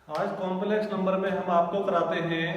आज complex number में हम आपको कराते हैं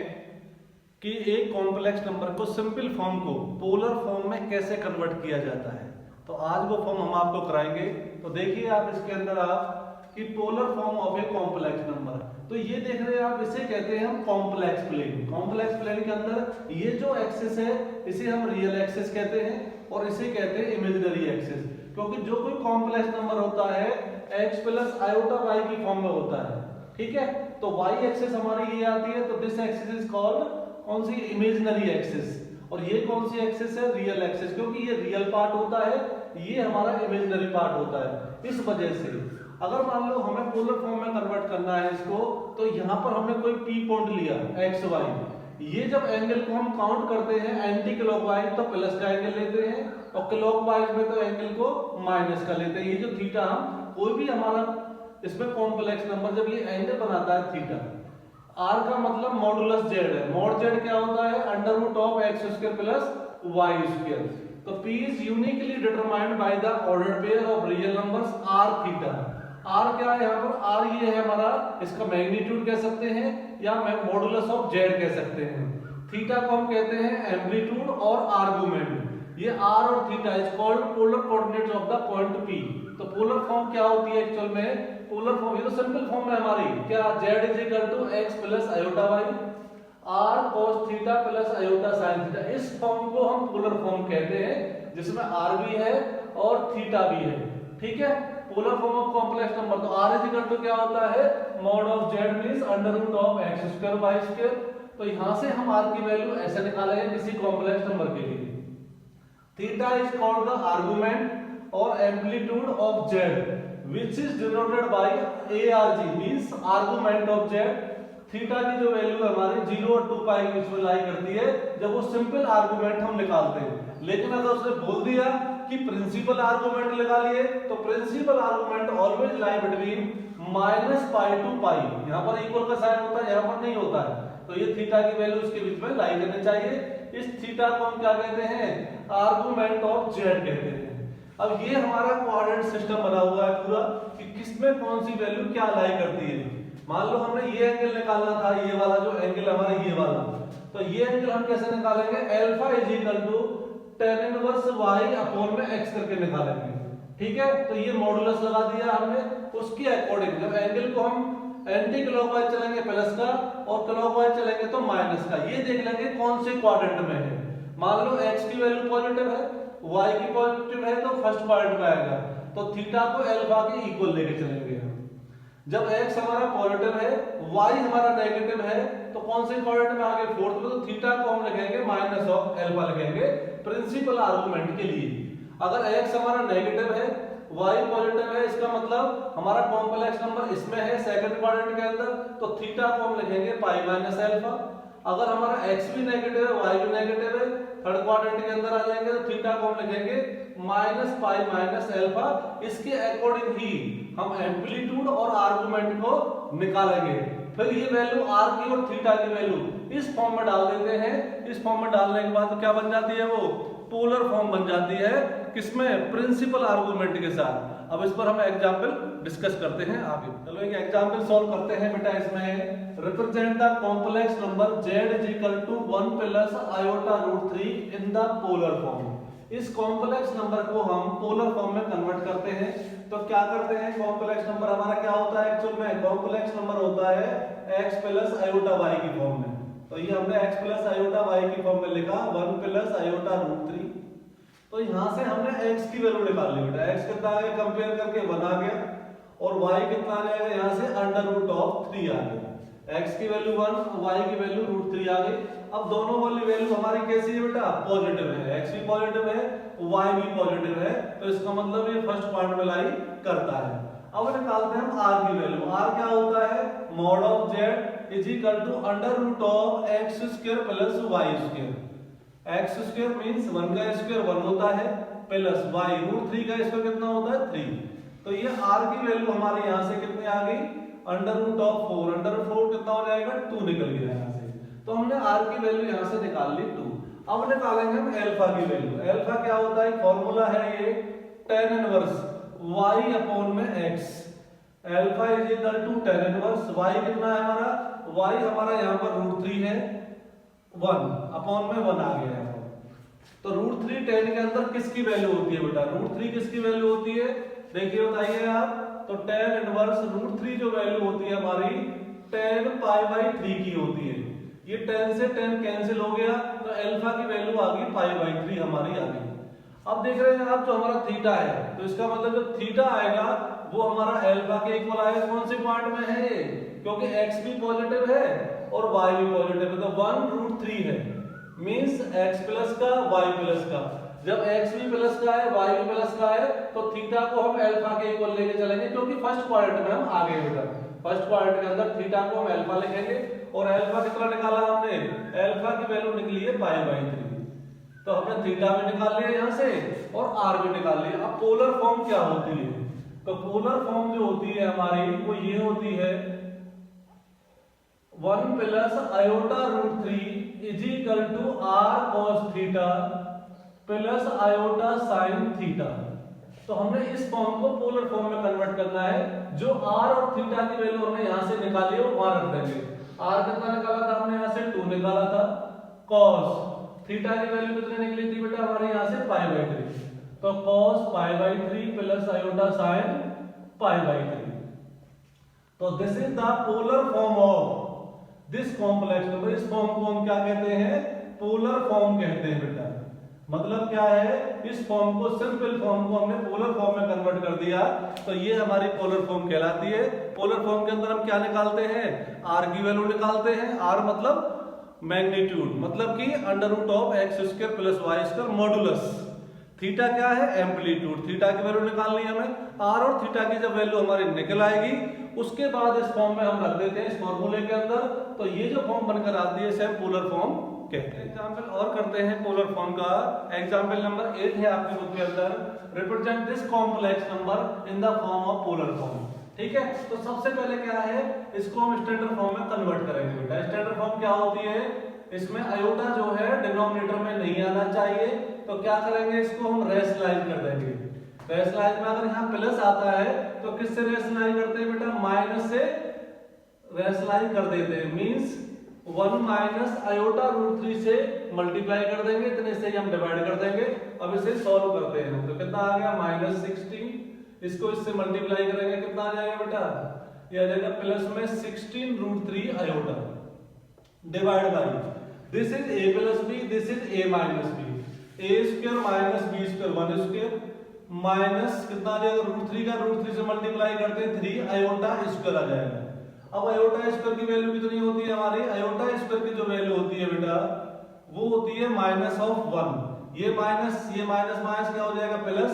कि एक कॉम्प्लेक्स नंबर को सिंपल फॉर्म को पोलर फॉर्म में कैसे कन्वर्ट किया जाता है। तो आज वो फॉर्म हम आपको कराएंगे। तो देखिए आप इसके अंदर आप कि polar form of a complex number, तो ये देख रहे हैं आप, इसे कहते हैं हम कॉम्प्लेक्स प्लेन। कॉम्प्लेक्स प्लेन के अंदर ये जो एक्सिस है इसे हम रियल एक्सिस कहते हैं और इसे कहते हैं इमेजिनरी एक्सिस, क्योंकि जो कोई कॉम्प्लेक्स नंबर होता है x प्लस आयोटा y की फॉर्म में होता है। ठीक है, तो y एक्सिस हमारी ये आती है, तो दिस एक्सिस इज कॉल्ड कौन सी, इमेजिनरी एक्सिस। और ये कौन सी एक्सिस है, रियल एक्सिस, क्योंकि ये रियल पार्ट होता है, ये हमारा इमेजिनरी पार्ट होता है। इस वजह से अगर मान लो हमें पोलर फॉर्म में कन्वर्ट करना है इसको, तो यहाँ पर हमने कोई p पॉइंट लिया x y, ये जब एंगल को हम काउंट करते हैं एंटी क्लॉकवाइज तो प्लस का एंगल लेते हैं और क्लॉकवाइज में तो एंगल को माइनस का लेते हैं। ये जो थीटा, हम कोई भी हमारा इसमें कॉम्प्लेक्स नंबर जब ये एंगल बनाता है थीटा, r का मतलब मॉडुलस z है। मॉड z क्या होता है, under root of x square plus y square. तो p is uniquely determined by the order pair of real numbers r theta. r क्या है यहाँ पर, r ये है हमारा, इसका मैग्नीट्यूड कह सकते हैं या मॉडुलस ऑफ z कह सकते हैं। थीटा को हम कहते हैं एम्पलीट्यूड और आर्गुमेंट। ये r और theta is called polar coordinates of the point p। तो पोलर फॉर्म क्या होती है एक्चुअल में, पोलर फॉर्म ये तो सिंपल फॉर्म है हमारी, क्या z is equal to x plus iota y r cos theta plus iota sin theta. इस फॉर्म को हम पोलर फॉर्म कहते हैं, जिसमें r भी है और थीटा भी है। ठीक है, polar form of complex number. तो r इज इक्वल टू क्या होता है, mod of z means under root of x square y square. तो यहां से हम r की वैल्यू ऐसे निकालेंगे किसी कॉम्प्लेक्स नंबर के लिए। Theta is called the argument और amplitude of z which is denoted by arg means argument of z। Theta की जो वैल्यू है हमारी 0 और 2 पाई के बीच में लाई करती है जब वो सिंपल आर्गुमेंट हम निकालते हैं। लेकिन अगर उसने बोल दिया कि प्रिंसिपल आर्गुमेंट निकालिए, तो principal argument always lie between -pi to pi. यहाँ पर इक्वल का साइन होता है, यहाँ पर नहीं होता है। तो ये थीटा की वैल्यू उसके बीच में लाई करनी चाहिए। इस थीटा को हम क्या कहते हैं, आर्गुमेंट ऑफ z कहते हैं। अब ये हमारा कोऑर्डिनेट सिस्टम बना हुआ है पूरा कि किसमें कौन सी वैल्यू क्या लाई करती है। मान लो हमने ये एंगल निकालना था, ये वाला जो एंगल हमारा ये वाला, तो ये एंगल हम कैसे निकालेंगे, alpha is equal to tan inverse y upon में x करके निकालेंगे। ठीक है, तो ये मॉडुलस लगा दिया हमने, उसके अकॉर्डिंग जब एंगल को हम एंटी क्लॉकवाइज चलेंगे प्लस का और क्लॉकवाइज चलेंगे तो माइनस का, ये देख लेंगे कौन से क्वाड्रेंट में है। मान लो x की वैल्यू पॉजिटिव है, y की पॉजिटिव है, तो फर्स्ट क्वाड्रेंट में आएगा, तो थीटा को अल्फा के इक्वल लेके चलेंगे हम। जब x हमारा पॉजिटिव है, y हमारा नेगेटिव है, तो कौन से क्वाड्रेंट में आगे, फोर्थ में, तो थीटा को हम लिखेंगे माइनस ऑफ अल्फा लिखेंगे प्रिंसिपल आर्गुमेंट के लिए। अगर x हमारा नेगेटिव है, y पॉजिटिव है, इसका मतलब हमारा कॉम्प्लेक्स नंबर इसमें है सेकंड क्वाड्रेंट के अंदर, तो थीटा को हम लिखेंगे पाई माइनस अल्फा। अगर हमारा x भी नेगेटिव है, y भी नेगेटिव है, थर्ड क्वाड्रेंट के अंदर आ जाएंगे, तो थीटा को हम लिखेंगे माइनस पाई माइनस अल्फा। इसके अकॉर्डिंग ही हम एम्पलीट्यूड और आर्गुमेंट को निकालेंगे। फिर ये वैल्यू r की और थीटा की वैल्यू इस फॉर्म में डाल देते हैं। इस फॉर्म में डालने के बाद क्या बन जाती है, वो पोलर फॉर्म बन जाती है, किसमें, प्रिंसिपल आर्गुमेंट के साथ। अब इस पर हम एग्जांपल डिस्कस करते हैं आगे। चलो एक एग्जांपल सॉल्व करते हैं बेटा। इसमें represent the complex number z is equal to 1 plus iota root 3 in the polar form. इस कॉम्प्लेक्स नंबर को हम पोलर फॉर्म में कन्वर्ट करते हैं। तो क्या करते हैं, कॉम्प्लेक्स नंबर हमारा क्या होता है एक्चुअल में, कॉम्प्लेक्स नंबर होता है x प्लस आयोटा y की फॉर्म में। तो ये हमने x प्लस आयोटा y की फॉर्म में लिखा 1 प्लस आयोटा रूट 3। तो यहां से हमने x की वैल्यू निकाल ली बेटा। x कितना आ गया, कंपेयर करके 1 आ गया, और y कितना आ जाएगा, यहां से अंडर रूट ऑफ 3 आ गया। x की वैल्यू 1, y की वैल्यू रूट 3 आ गई। अब दोनों वाली वैल्यू हमारी कैसी है बेटा, पॉजिटिव है, x भी पॉजिटिव है, y भी पॉजिटिव है, तो इसका मतलब ये फर्स्ट पॉइंट में लाई करता है। अब निकालते हैं हम r की वैल्यू। r क्या होता है, mod of z is equal to under root of x square plus y square. x square means 1 का स्क्वायर 1 होता है, प्लस y रूट 3 का स्क्वायर कितना होता है, 3। तो ये r की वैल्यू हमारे यहां से कितनी आ गई, under root of 4, under root 4 कितना हो जाएगा, 2 निकल गया यहां से। तो हमने r की वैल्यू यहां से निकाल ली 2। अब निकालेंगे हम अल्फा की वैल्यू। अल्फा क्या होता है, फॉर्मूला है ये tan इनवर्स y अपॉन में x। Alpha is equal to tan inverse y कितना है हमारा, y हमारा यहाँ पर √3 है, 1 अपॉन में 1 आ गया है। तो √3 tan के अंदर किसकी वैल्यू होती है बेटा, √3 किसकी वैल्यू होती है, देखिए बताइए आप। तो tan इनवर्स √3 जो वैल्यू होती है हमारी tan π/3 की होती है। ये tan से tan कैंसिल हो गया तो अल्फा की वैल्यू आ गई π/3 हमारी आ गई। अब देख रहे हैं आप जो हमारा थीटा है, तो इसका मतलब जो थीटा आएगा वो हमारा अल्फा के इक्वल आएगा। कौन से पॉइंट में है ये, क्योंकि x भी पॉजिटिव है और y भी पॉजिटिव है, तो 1√3 है, मींस x प्लस का y प्लस का। जब x भी प्लस का है y भी प्लस का है तो थीटा को हम अल्फा के इक्वल लेके चलेंगे, क्योंकि फर्स्ट क्वाड्रेंट में हम आ गए बेटा। फर्स्ट क्वाड्रेंट के अंदर थीटा को हम अल्फा लिखेंगे और अल्फा कितना निकाला हमने, अल्फा की वैल्यू निकली है π/3। तो हमने थीटा भी निकाल लिया यहाँ से और r भी निकाल लिया। अब पोलर फॉर्म क्या होती है, तो पोलर फॉर्म जो होती है हमारी वो ये होती है 1 plus iota √3 is equal to r cos theta plus iota sin theta. तो हमने इस फॉर्म को पोलर फॉर्म में कन्वर्ट करना है। जो r और थीटा की वैल्यू हमने यहाँ से निकाली है वो वहां रख देंगे। r कितना निकाला था हमने, यहाँ से 2 निकाला था, cos थीटा की वैल्यू कितनी निकली थी बेटा हमारे यहाँ से π/3, तो cos π/3 प्लस आयोटा sin π/3। तो this is the polar form of this complex number. इस फॉर्म को हम क्या कहते हैं, पोलर फॉर्म कहते हैं बेटा। मतलब क्या है, इस फॉर्म को सिंपल फॉर्म को हमने पोलर फॉर्म में कन्वर्ट कर दिया, तो ये हमारी पोलर फॉर्म कहलाती है। पोलर फॉर्म के अंदर हम क्या निकालते हैं, r की वैल्यू निकालते हैं। r मतलब मैग्नीट्यूड, मतलब कि √(x² + y² मॉडुलस। थीटा क्या है, एम्पलीट्यूड। थीटा की वैल्यू निकालनी है हमें। r और थीटा की जब वैल्यू हमारी निकल आएगी उसके बाद इस फॉर्म में हम रख देते हैं इस फॉर्मूले के अंदर। तो ये जो फॉर्म बनकर आती है इसे हम पोलर फॉर्म कहते हैं। एग्जांपल और करते हैं पोलर फॉर्म का। एग्जांपल नंबर 8 है आपकी बुक के अंदर, represent this complex number in the form of polar form. ठीक है, तो सबसे पहले क्या है, इसको हम स्टैंडर्ड फॉर्म में कन्वर्ट करेंगे बेटा। स्टैंडर्ड फॉर्म क्या होती है, इसमें आयोटा जो है डिनोमिनेटर में नहीं आना चाहिए, तो क्या करेंगे, इसको हम रेशनलाइज कर देंगे। रेशनलाइज में अगर यहाँ प्लस आता है तो किससे रेशनलाइज करते हैं बेटा, माइनस से रेशनलाइज कर देते हैं। मींस 1 माइनस आयोटा √3 से मल्टीप्लाई कर देंगे, इतने से ही हम डिवाइड कर देंगे। अब इसे सॉल्व करते हैं तो कितना आ गया, -16। इसको इससे मल्टीप्लाई करेंगे, कितना आ जाएगा बेटा, ये आ जाएगा प्लस में 16√3 iota divide by this is a plus b, this is a minus b, a² minus b² 1² minus कितना आ जाएगा, √3 का √3 से मल्टीप्लाई करते हैं 3 आयोटा स्क्वायर आ जाएगा। अब आयोटा स्क्वायर की वैल्यू कितनी होती है हमारी, आयोटा स्क्वायर की जो वैल्यू होती है बेटा वो होती है -1। ये माइनस माइनस क्या हो जाएगा प्लस,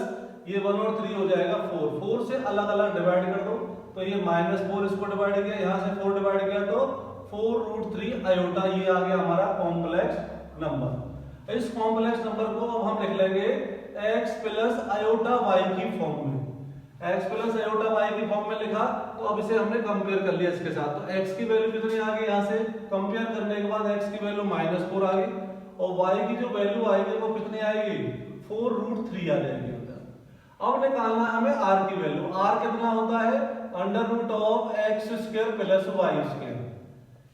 ये 1 और 3 हो जाएगा 4। 4 से अलग अलग डिवाइड कर दो तो ये -4 इसको डिवाइड किया, यहाँ से 4 डिवाइड किया तो 4√3 आयोटा, ये आ गया हमारा कॉम्प्लेक्स नंबर। इस कॉम्प्लेक्स नंबर को अब हम लिख लेंगे x प्लस आयोटा y की फॉर्म में। x प्लस आयोटा y की फॉर्म में लिखा, तो अब इसे हमने कंपेयर कर लिया इसके साथ। तो x की वैल्यू कितनी आ गई, यहाँ से कंपेयर करने के बाद x की वैल्यू -4 आ गई और y की जो वैल्यू आएगी वो कितनी आएगी, 4√3 आ जाएगी। अब निकालना हमें r की वैल्यू। r कितना होता है, √(x² + y²।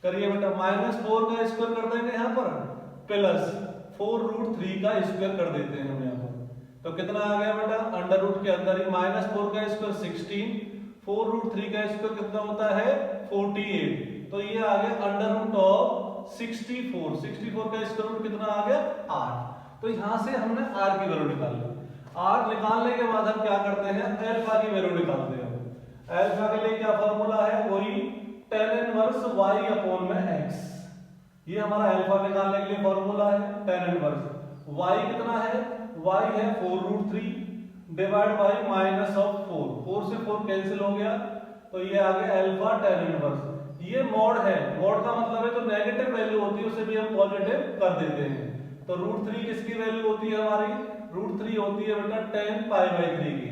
करिए बेटा, -4 का स्क्वायर कर देंगे यहाँ पर, प्लस 4√3 का स्क्वायर कर देते हैं हम यहाँ पर। तो कितना आ गया बेटा, अंडर रूट के अंदर ही -4 का स्क्वायर 16, 4√3 का स्क्वायर कितना होता है 48। तो ये आ गया √64। 64 का स्क्वायर रूट कितना आ गया 8। तो यहाँ से हमने r की वैल्यू निकाल ली। r निकालने के बाद हम क्या करते हैं, अल्फा की वैल्यू निकालते हैं। अल्फा के लिए क्या फॉर्मूला है, वही tan इनवर्स y/x। ये हमारा अल्फा निकालने के लिए फॉर्मूला है। tan इनवर्स y कितना है, y है 4√3 डिवाइड बाय -4। 4 से 4 कैंसिल हो गया तो ये आ गया अल्फा tan इनवर्स। ये मॉड है, मॉड का मतलब है जो नेगेटिव वैल्यू होती है उसे भी हम पॉजिटिव कर देते हैं। तो √3 किसकी वैल्यू होती है हमारी, √3 होती है बेटा tan π/3 की।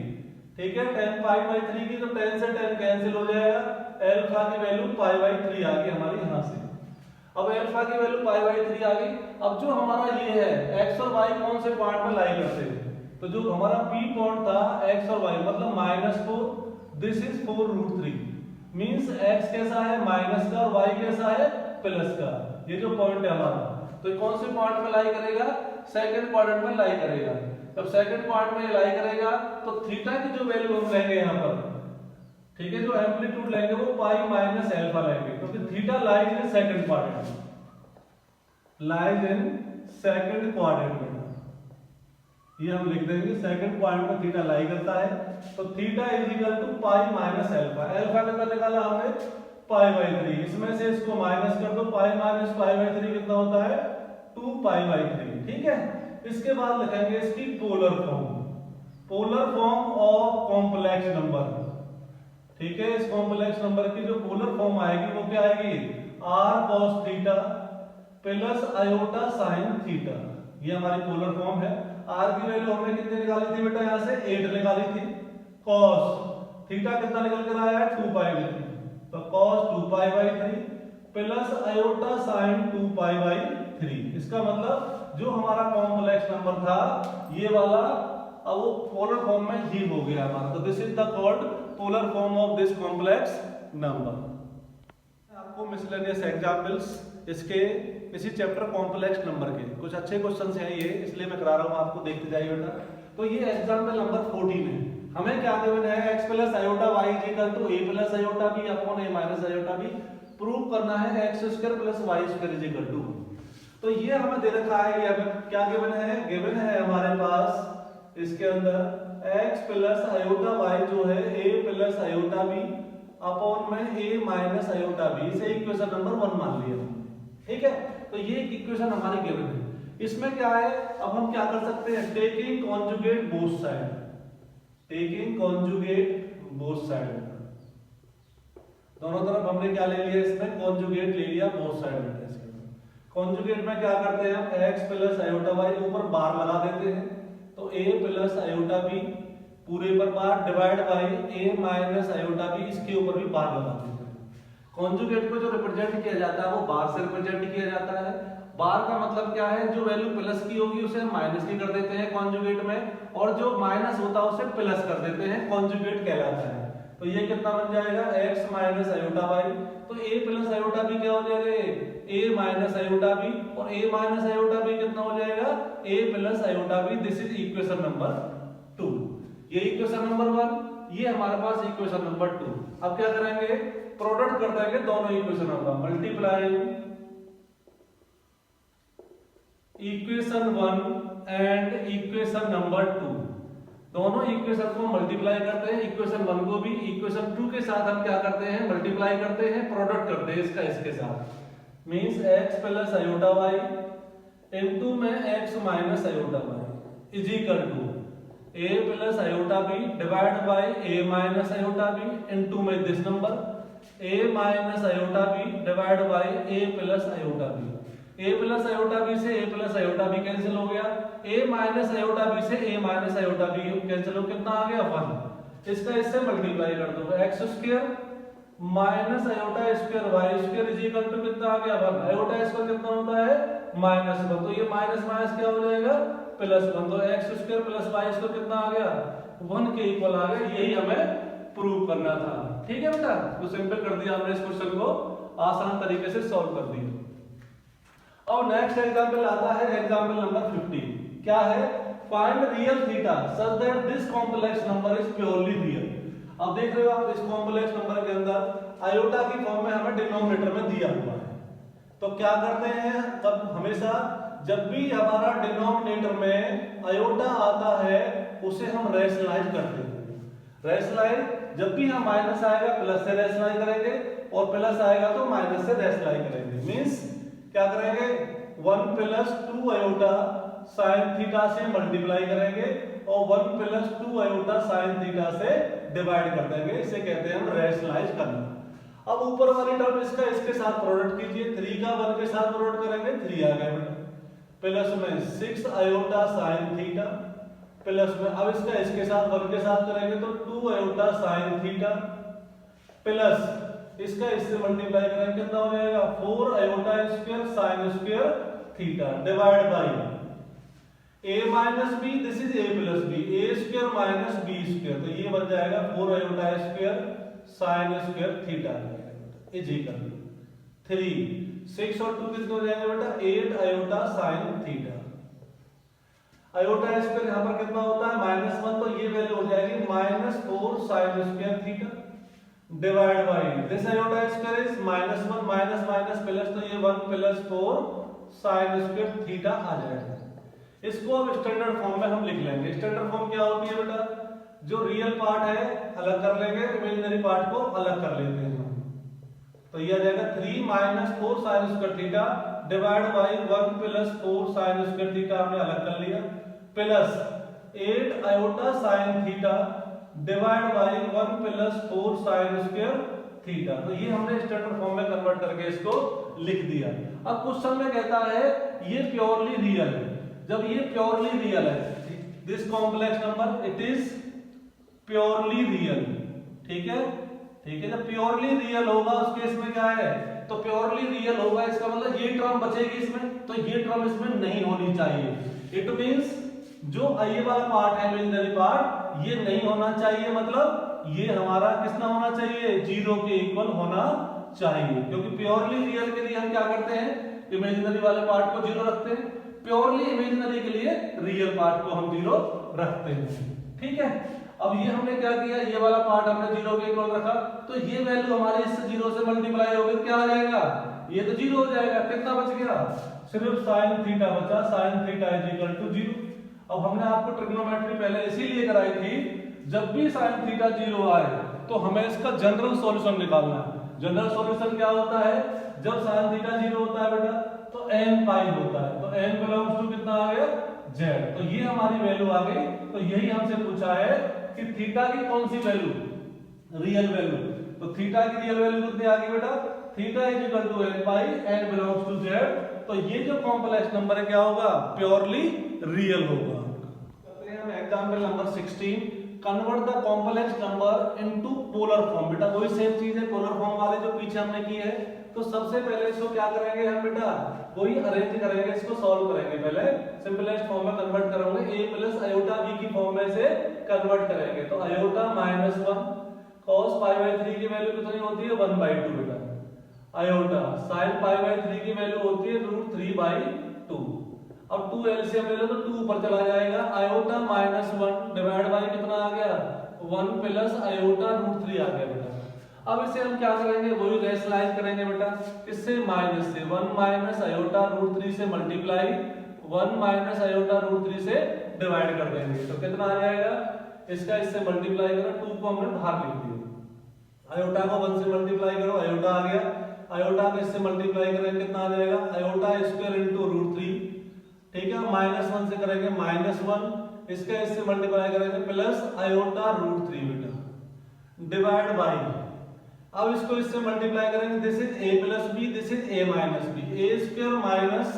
ठीक है, tan π/3 की, तो tan से tan कैंसिल हो जाएगा, अल्फा की वैल्यू π/3 आ गई हमारी यहाँ से। अब अल्फा की वैल्यू π/3 आ गई। अब जो हमारा ये है x और y कौन से पॉइंट में लाई करते हैं, तो जो हमारा P पॉइंट था x और y मतलब -4 दिस इज 4√3 मींस x कैसा है माइनस का और y कैसा है प्लस का। ये जो पॉइंट है हमारा, तो ये कौन से पॉइंट में लाई करेगा, सेकंड क्वाड्रेंट में लाई करेगा। जब सेकंड क्वाड्रेंट में लाई करेगा तो थीटा की जो वैल्यू हम लेंगे यहां पर, ठीक है, जो एम्पलीट्यूड लेंगे वो पाई माइनस अल्फा लेंगे, क्योंकि theta lies in second quadrant, lies in second quadrant में, ये हम लिख देंगे सेकंड क्वाड्रेंट में थीटा लाई करता है। तो theta is equal to pi minus alpha, alpha कितना निकाला हमने पाई बाई 3, इसमें से इसको माइनस कर दो, पाई माइनस पाई बाई 3 कितना होता है 2 पाई बाई 3, ठीक है। इसके बाद लिखेंगे इसकी polar form, polar form of complex number, ठीक है। इस कॉम्प्लेक्स नंबर की जो पोलर फॉर्म आएगी वो क्या आएगी, r cos theta plus iota sin theta, ये हमारी पोलर फॉर्म है। r की वैल्यू हमने कितनी निकाली थी बेटा, यहां से 8 निकाली थी। cos थीटा कितना निकल कर आया है 2 पाई बाई 3, तो cos 2 pi by 3 plus iota sin 2 pi by 3। इसका मतलब जो हमारा कॉम्प्लेक्स नंबर था ये वाला, अब वो पोलर फॉर्म में ही हो गया हमारा। तो this is the called polar form of this complex number. आपको मिसलेनियस एग्जांपल्स इसके इसी चैप्टर कॉम्प्लेक्स नंबर के कुछ अच्छे क्वेश्चंस हैं ये, इसलिए मैं करा रहा हूं, आपको देखते जाइए बेटा। तो ये एग्जांपल नंबर 14 है। हमें क्या गिवन है, x plus iota y is equal to a plus iota b upon a minus iota b। Prove करना है x square plus y square is equal to, तो ये हमें दे रखा है, ये क्या गिवन है, गिवन है हमारे पास इसके अंदर x प्लस आयोटा y जो है a plus iota b upon में a माइनस आयोटा b, इसे इक्वेशन नंबर 1 मान लिया, ठीक है। तो ये एक इक्वेशन हमारी गिवन है। इसमें क्या है, अब हम क्या कर सकते हैं, taking conjugate both side, taking conjugate both side, दोनों तरफ हमने क्या ले लिया, इसमें कॉन्जुगेट ले लिया बोथ साइड में। कॉन्जुगेट में क्या करते हैं हम, x प्लस आयोटा y ऊपर बार लगा देते हैं, तो a प्लस आयोटा b पूरे पर bar divide by a minus iota b, इसके ऊपर भी बार लगा देते हैं। कॉन्जुगेट को जो रिप्रेजेंट किया जाता है वो बार से रिप्रेजेंट किया जाता है। बार का मतलब क्या है, जो वैल्यू प्लस की होगी उसे माइनस की कर देते हैं कॉन्जुगेट में, और जो माइनस होता है उसे प्लस कर देते हैं, कॉन्जुगेट कहलाता है। तो ये कितना बन जाएगा, x माइनस आयोटा y, तो a प्लस आयोटा b क्या हो जाएगा, a माइनस आयोटा b, और a माइनस आयोटा b कितना हो जाएगा, a plus iota b। This is equation number 2, ये इक्वेशन नंबर 1, ये हमारे पास इक्वेशन नंबर 2। अब क्या करेंगे, प्रोडक्ट कर देंगे दोनों इक्वेशन का, multiplying equation 1 and equation number 2, दोनों इक्वेशन को मल्टीप्लाई करते हैं, इक्वेशन 1 को भी इक्वेशन 2 के साथ हम क्या करते हैं, मल्टीप्लाई करते हैं, प्रोडक्ट करते हैं इसका इसके साथ, means x plus iota y into में x minus iota y is equal to a plus iota b divide by a minus iota b into में this number a minus iota b divide by a plus iota b। a plus iota b से a plus iota b cancel हो गया, a minus iota b से a minus iota b cancel हो, कितना आ गया 1। इसका इससे मल्टीप्लाई कर दो, x square minus iota square y square is equal to कितना आ गया 1। आयोटा स्क्वायर कितना होता है -1, तो ये माइनस माइनस क्या हो जाएगा +1, तो x square plus y square कितना आ गया 1 के इक्वल आ गया। यही हमें प्रूव करना था, ठीक है बेटा। तो सिंपल कर दिया हमने इस क्वेश्चन को, आसान तरीके से सॉल्व कर दिया। अब नेक्स्ट एग्जांपल आता है एग्जांपल नंबर 15। क्या है, find real theta such that this complex number is purely real. अब देख रहे हो आप, इस कॉम्प्लेक्स नंबर के अंदर आयोटा की फॉर्म में हमें डिनोमिनेटर में दिया हुआ है, तो क्या करते हैं, तब हमेशा जब भी हमारा डिनोमिनेटर में आयोटा आता है उसे हम रैशनलाइज करते हैं। रैशनलाइज जब भी हम माइनस आएगा प्लस से रैशनलाइज करेंगे, और प्लस आएगा तो माइनस से रैशनलाइज करेंगे। मींस क्या करेंगे, 1 प्लस 2 आयोटा साइन थीटा से मल्टीप्लाई करेंगे और 1 प्लस 2 आयोटा साइन थीटा से डिवाइड कर देंगे, इसे कहते हैं हम रैशनलाइज करना। अब ऊपर वाली टर्म इसका इसके साथ प्रोडक्ट कीजिए, 3 का 1 के साथ प्रोडक्ट करेंगे, 3 आ गया बेटा, प्लस में 6 आयोटा साइन थीटा, प्लस में अब इसका इसके साथ 1 के साथ करेंगे तो 2 आयोटा साइन थीटा, प्लस इसका इससे मल्टीप्लाई करेंगे कितना हो जाएगा 4 iota square sine square theta, divide by a minus b, this is a plus b, a square minus b square, तो ये बन जाएगा 4 iota square sine square theta is equal to 3, 6 और 2 कितने हो जाएंगे बेटा 8 iota sine theta. Iota square यहां पर कितना होता है -1, तो ये वैल्यू हो जाएगी -4 sign square theta divide by this iota square is -1 minus minus plus, तो ये 1 प्लस 4 साइन स्क्वायर थीटा आ जाएगा। इसको अब स्टैंडर्ड फॉर्म में हम लिख लेंगे। स्टैंडर्ड फॉर्म क्या होती है बेटा, जो रियल पार्ट है अलग कर लेंगे, इमेजिनरी पार्ट को अलग कर लेते हैं हम, तो ये आ जाएगा 3 minus 4 sign square theta divide bye 1 plus 4 sign square theta हमने अलग कर लिया, plus 8 iota sine theta divide bye 1 plus 4 sign square theta. तो ये हमने स्टैंडर्ड फॉर्म में कन्वर्ट करके इसको लिख दिया। अब क्वेश्चन में कहता है ये प्योरली रियल है। जब ये प्योरली रियल है, this complex number it is purely real, ठीक है, ठीक है। जब प्योरली रियल होगा उस केस में क्या है, तो प्योरली रियल होगा इसका मतलब ये टर्म बचेगी इसमें, तो ये टर्म इसमें नहीं होनी चाहिए। इट मींस जो ये वाला पार्ट है इमेजिनरी पार्ट ये नहीं होना चाहिए, मतलब ये हमारा कितना होना चाहिए 0 के इक्वल होना चाहिए, क्योंकि प्योरली रियल के लिए हम क्या करते हैं इमेजिनरी वाले पार्ट को 0 रखते हैं, प्योरली इमेजिनरी के लिए रियल पार्ट को हम 0 रखते हैं, ठीक है। अब ये हमने क्या किया, ये वाला पार्ट हमने 0 के इक्वल रखा, तो ये वैल्यू हमारे इससे 0 से मल्टीप्लाई होगी क्या आ जाएगा, ये तो 0 हो जाएगा। कितना बच गया, सिर्फ साइन थीटा बचा, sine theta is equal to 0। अब हमने आपको ट्रिग्नोमेट्री पहले इसीलिए कराई थी, जब भी साइन थीटा 0 आए तो हमें इसका जनरल सॉल्यूशन निकालना है। जनरल सॉल्यूशन क्या होता है, जब साइन थीटा 0 होता है बेटा तो n पाई होता है, तो n बिलोंग्स टू कितना आ गया z, तो ये हमारी वैल्यू आ गई। तो यही हमसे पूछा है कि थीटा की कौन सी वैल्यू, रियल वैल्यू, तो थीटा की रियल वैल्यू कितनी आ गई बेटा, theta is equal to n pi n belongs to z। तो ये जो कॉम्प्लेक्स नंबर है क्या होगा, प्योरली रियल होगा। करते हैं हम example number 16, convert the complex number into polar form. बेटा वही सेम चीज है, पोलर फॉर्म वाले जो पीछे हमने की है। तो सबसे पहले इसको क्या करेंगे हम बेटा, वही अरेंज करेंगे, इसको सॉल्व करेंगे। पहले सिंपलेस्ट फॉर्म में कन्वर्ट करेंगे, a प्लस आयोटा b की फॉर्म में से कन्वर्ट करेंगे। तो आयोटा -1 cos π/3 की वैल्यू कितनी होती है 1/2 बेटा, आयोटा sin π/3 की वैल्यू होती है √3/2। अब 2 एलसीएम ले लो तो 2 ऊपर चला जाएगा, आयोटा -1 डिवाइड बाय कितना आ गया 1 प्लस आयोटा √3 आ गया बेटा। अब इसे हम क्या करेंगे, वही रेशनलाइज करेंगे बेटा, किससे माइनस से, 1 माइनस आयोटा √3 से मल्टीप्लाई 1 माइनस आयोटा √3 से डिवाइड कर देंगे, तो कितना आ जाएगा, इसका इससे मल्टीप्लाई करो, 2 को हमने बाहर लिख दिया, आयोटा को 1 से मल्टीप्लाई करो, आयोटा आ गया, आयोटा को इससे मल्टीप्लाई करेंगे कितना आ जाएगा, आयोटा स्क्वायर इंटू √3, ठीक है, -1 से करेंगे -1, इसका इससे मल्टीप्लाई करेंगे प्लस आयोटा √3 बेटा डिवाइड बाय, अब इसको इससे मल्टीप्लाई करेंगे, this is a plus b, this is a minus b, a square minus,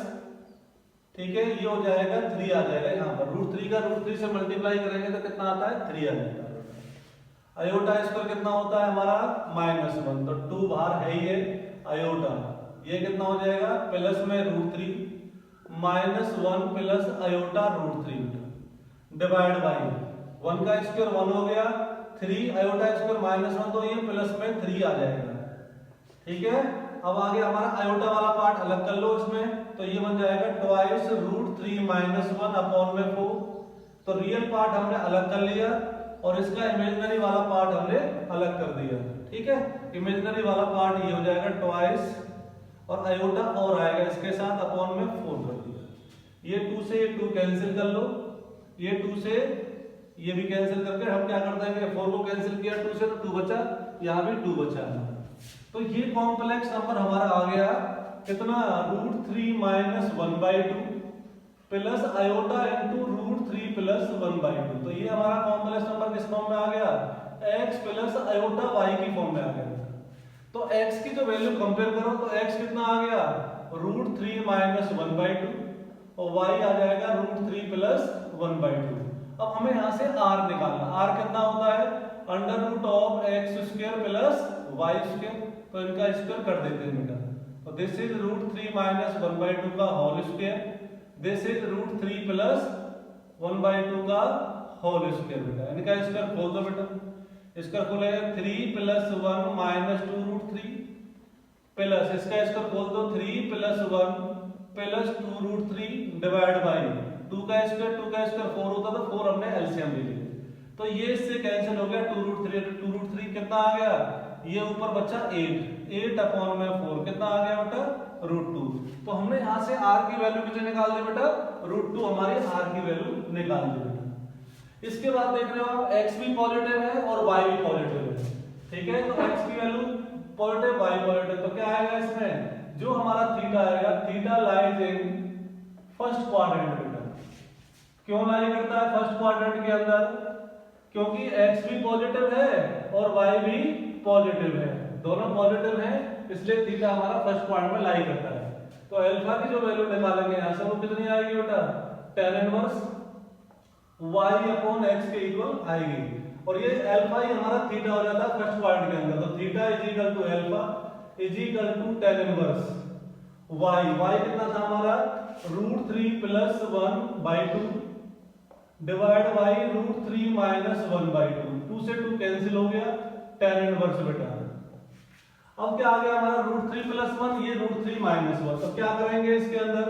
ठीक है, ये हो जाएगा 3 आ जाएगा यहाँ पर, √3 का √3 से मल्टीप्लाई करेंगे तो कितना आता है 3 आ जाता है। आयोटा स्क्वायर कितना होता है हमारा -1, तो 2 बाहर है ही है, आयोटा ये कितना हो जाएगा प्लस में √3 -1 प्लस आयोटा √3 डिवाइड बाय 1 का स्क्वायर 1 हो गया, 3 आयोटा स्क्वायर -1, तो ये प्लस में 3 आ जाएगा, ठीक है। अब आगे हमारा आयोटा वाला पार्ट अलग कर लो इसमें, तो ये बन जाएगा ट्वाइस √3 -1 अपॉन में 4, तो रियल पार्ट हमने अलग कर लिया और इसका इमेजिनरी वाला पार्ट हमने अलग कर दिया, ठीक है। इमेजिनरी वाला पार्ट ये हो जाएगा ट्वाइस और आयोटा और आएगा इसके साथ अपॉन में 4 कर दिया, ये 2 से ये 2 कैंसिल कर लो, ये 2 से ये भी कैंसिल करके हम क्या कर देंगे 4 को कैंसिल किया 2 से, तो 2 बचा, यहाँ भी 2 बचा, तो ये कॉम्प्लेक्स नंबर हमारा आ गया कितना √3 - 1/2 प्लस आयोटा इंटू √3 प्लस 1/2, तो ये हमारा कॉम्प्लेक्स नंबर किस फॉर्म में आ गया, x प्लस आयोटा y की फॉर्म में आ गया। तो x की जो वैल्यू कंपेयर करो तो x कितना आ गया √3 - 1/2 और y आ जाएगा √3 प्लस 1/2। अब हमें यहाँ से r निकालना, r कितना होता है √x² प्लस y², तो इनका स्क्वायर कर देते हैं बेटा, तो दिस इज √3 - 1/2 का whole square, this is √3 plus 1/2 का होल स्क्वायर बेटा। इनका स्क्वायर खोल दो बेटा। स्क्वायर खोलेगा 3 + 1 - 2√3 प्लस इसका स्क्वायर खोल दो 3 + 1 + 2√3 डिवाइड बाई 2 का स्क्वायर 4 होता था, 4 हमने एलसीएम ले लिया तो ये इससे कैंसिल हो गया 2√3 कितना आ गया, ये ऊपर बचा 8/4 कितना आ गया बेटा √2। तो हमने यहाँ से r की वैल्यू कितनी निकाल दी बेटा, √2 हमारी r की वैल्यू निकाल दी बेटा। इसके बाद देख रहे हो आप x भी पॉजिटिव है और y भी पॉजिटिव है, ठीक है। तो x की वैल्यू पॉजिटिव y पॉजिटिव, तो क्या आएगा इसमें जो हमारा थीटा आएगा, theta lies in first quadrant बेटा। क्यों लाई करता है फर्स्ट क्वाड्रेंट के अंदर, क्योंकि x भी पॉजिटिव है और y भी पॉजिटिव है, दोनों पॉजिटिव हैं, इसलिए थीटा हमारा फर्स्ट क्वाड्रेंट में लाई करता है। तो अल्फा की जो वैल्यू निकालेंगे यहां से वो कितनी आएगी बेटा, tan इनवर्स y/x के इक्वल आएगी। और ये अल्फा ही हमारा थीटा हो जाता है फर्स्ट क्वाड्रेंट के अंदर। तो theta = alpha = tan inverse y कितना था हमारा √3 + 1/2 डिवाइड बाई √3 - 1/2, 2 से 2 कैंसिल हो गया, tan इनवर्स बेटा। अब क्या आ गया हमारा √3 + 1, ये √3 - 1। तो क्या करेंगे इसके अंदर,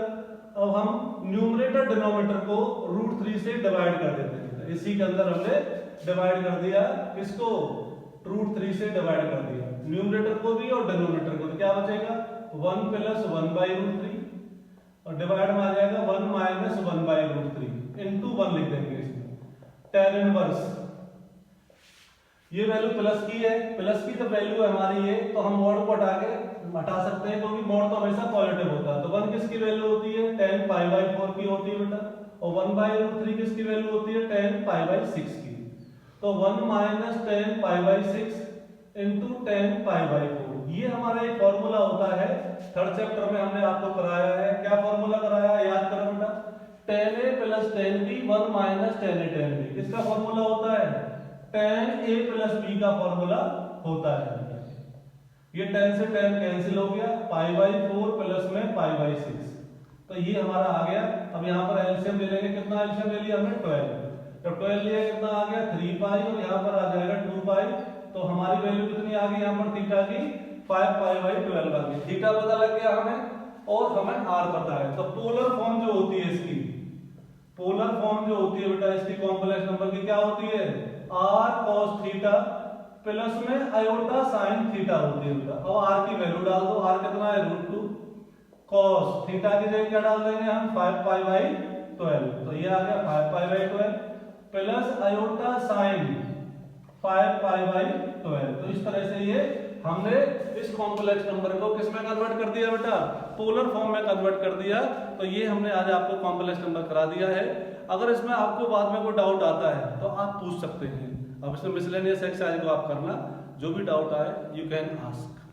अब हम न्यूमरेटर डिनोमिनेटर को √3 से डिवाइड कर देते हैं। इसी के अंदर हमने डिवाइड कर दिया, किसको √3 से डिवाइड कर दिया, न्यूमरेटर को भी और डिनोमिनेटर को। तो क्या बचेगा 1 + 1/√3 और डिवाइड में आ जाएगा 1 - 1/√3 इनटू 1 लिख देंगे इसमें, tan इनवर्स। ये वैल्यू प्लस की है, प्लस की तो वैल्यू है हमारी ये, तो हम मॉड को हटा सकते हैं क्योंकि मॉड तो हमेशा पॉजिटिव होता है। तो 1 किसकी वैल्यू होती है, tan π/4 की होती है बेटा, और 1/√3 किसकी वैल्यू होती है, tan π/6 की। तो 1 - tan π/6 इनटू tan π/4, ये हमारा एक फॉर्मूला होता है, थर्ड चैप्टर में हमने आपको कराया है। क्या फॉर्मूला कराया है याद करो बेटा, tan A + tan B 1 - tan A tan B, किसका फॉर्मूला होता है, tan A + B का फॉर्मूला होता है। ये tan से tan कैंसिल हो गया, π/4 प्लस में π/6, तो ये हमारा आ गया। अब यहाँ पर एलसीएम ले लेंगे, कितना एलसीएम ले लिया हमने 12, जब 12 लिया कितना आ गया 3π और यहाँ पर आ जाएगा 2π। तो हमारी वैल्यू कितनी आ गई यहाँ पर थीटा की 5π/12 आ गई। थीटा पता लग गया हमें और हमें r पता है। तो पोलर फॉर्म जो होती है इसकी, पोलर फॉर्म जो होती है बेटा इसकी कॉम्प्लेक्स नंबर की क्या होती है, r cos थीटा प्लस में आयोटा sin थीटा होती है बेटा। अब r की वैल्यू डाल दो, r कितना है √2, cos थीटा की जगह क्या डाल देंगे हम 5π/12, तो ये आ गया 5π/12 प्लस आयोटा sin 5π/12। तो इस तरह से ये हमने इस कॉम्प्लेक्स नंबर को किस में कन्वर्ट कर दिया बेटा, पोलर फॉर्म में कन्वर्ट कर दिया। तो ये हमने आज आपको कॉम्प्लेक्स नंबर करा दिया है। अगर इसमें आपको बाद में कोई डाउट आता है तो आप पूछ सकते हैं। अब इसमें मिसलेनियस एक्सरसाइज को आप करना, जो भी डाउट आए यू कैन आस्क।